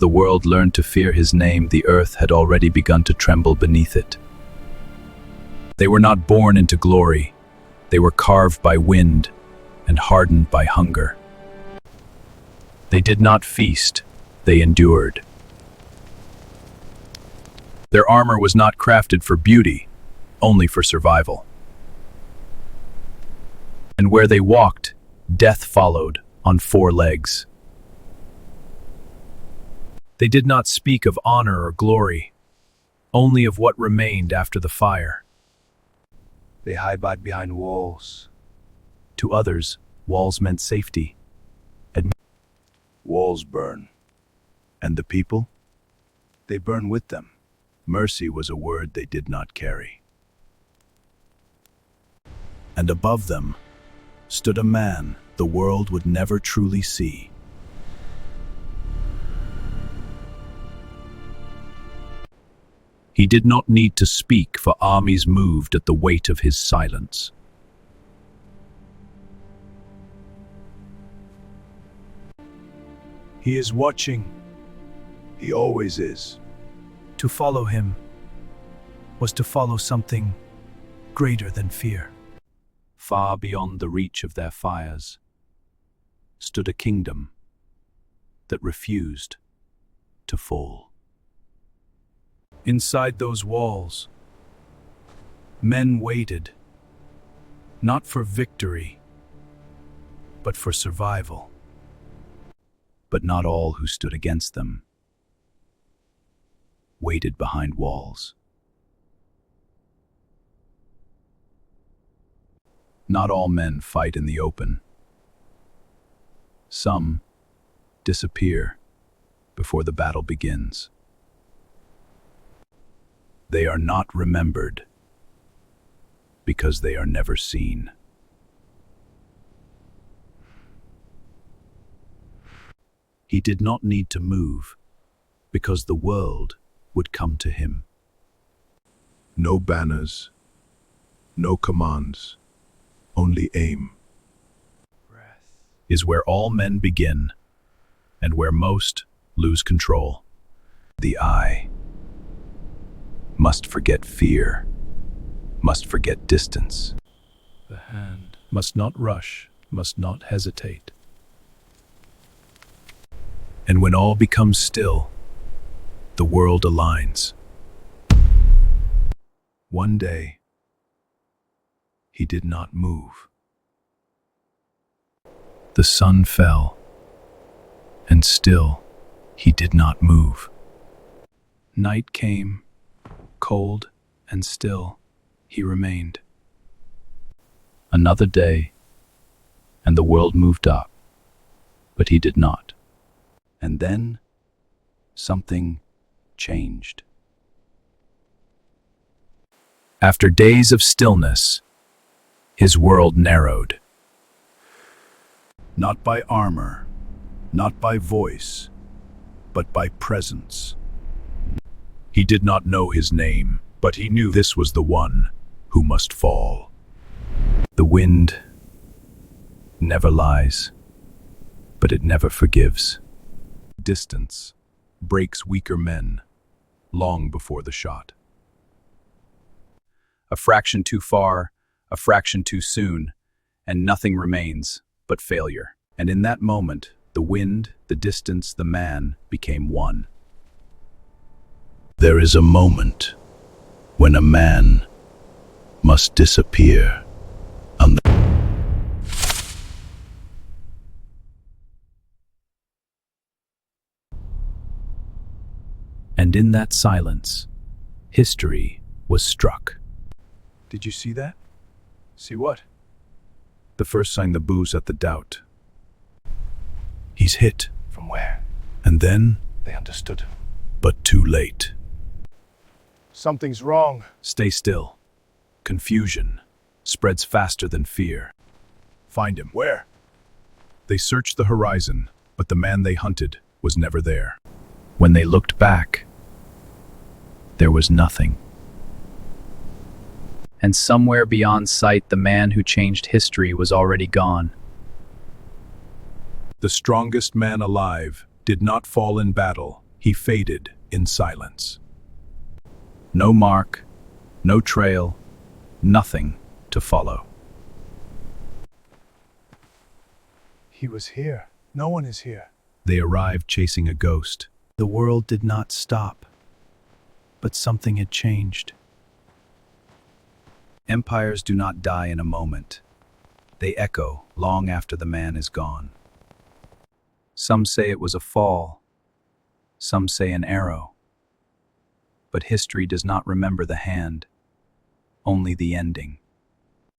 the world learned to fear his name, the earth had already begun to tremble beneath it. They were not born into glory. They were carved by wind and hardened by hunger. They did not feast, they endured. Their armor was not crafted for beauty, only for survival. And where they walked, death followed on 4 legs. They did not speak of honor or glory, only of what remained after the fire. They hide behind walls. To others, walls meant safety. Walls burn. And the people? They burn with them. Mercy was a word they did not carry. And above them stood a man the world would never truly see. He did not need to speak, for armies moved at the weight of his silence. He is watching. He always is. To follow him was to follow something greater than fear. Far beyond the reach of their fires stood a kingdom that refused to fall. Inside those walls, men waited, not for victory, but for survival. But not all who stood against them waited behind walls. Not all men fight in the open. Some disappear before the battle begins. They are not remembered because they are never seen. He did not need to move because the world would come to him. No banners, no commands, only aim. Breath is where all men begin and where most lose control. The eye must forget fear, must forget distance. The hand must not rush, must not hesitate. And when all becomes still, the world aligns. One day, he did not move. The sun fell, and still he did not move. Night came, cold and still he remained. Another day, and the world moved up, but he did not. And then something changed. After days of stillness, his world narrowed. Not by armor, not by voice, but by presence. He did not know his name, but he knew this was the one who must fall. The wind never lies, but it never forgives. Distance breaks weaker men long before the shot. A fraction too far, a fraction too soon, and nothing remains but failure. And in that moment, the wind, the distance, the man became one. There is a moment when a man must disappear on the... And in that silence, history was struck. Did you see that? See what? The first sign the booze at the doubt. He's hit. From where? And then, They understood. but too late. Something's wrong. Stay still. Confusion spreads faster than fear. Find him. Where? They searched the horizon, but the man they hunted was never there. When they looked back, there was nothing. And somewhere beyond sight, the man who changed history was already gone. The strongest man alive did not fall in battle. He faded in silence. No mark, no trail, nothing to follow. He was here. No one is here. They arrived chasing a ghost. The world did not stop, but something had changed. Empires do not die in a moment. They echo long after the man is gone. Some say it was a fall. Some say an arrow. But history does not remember the hand, only the ending.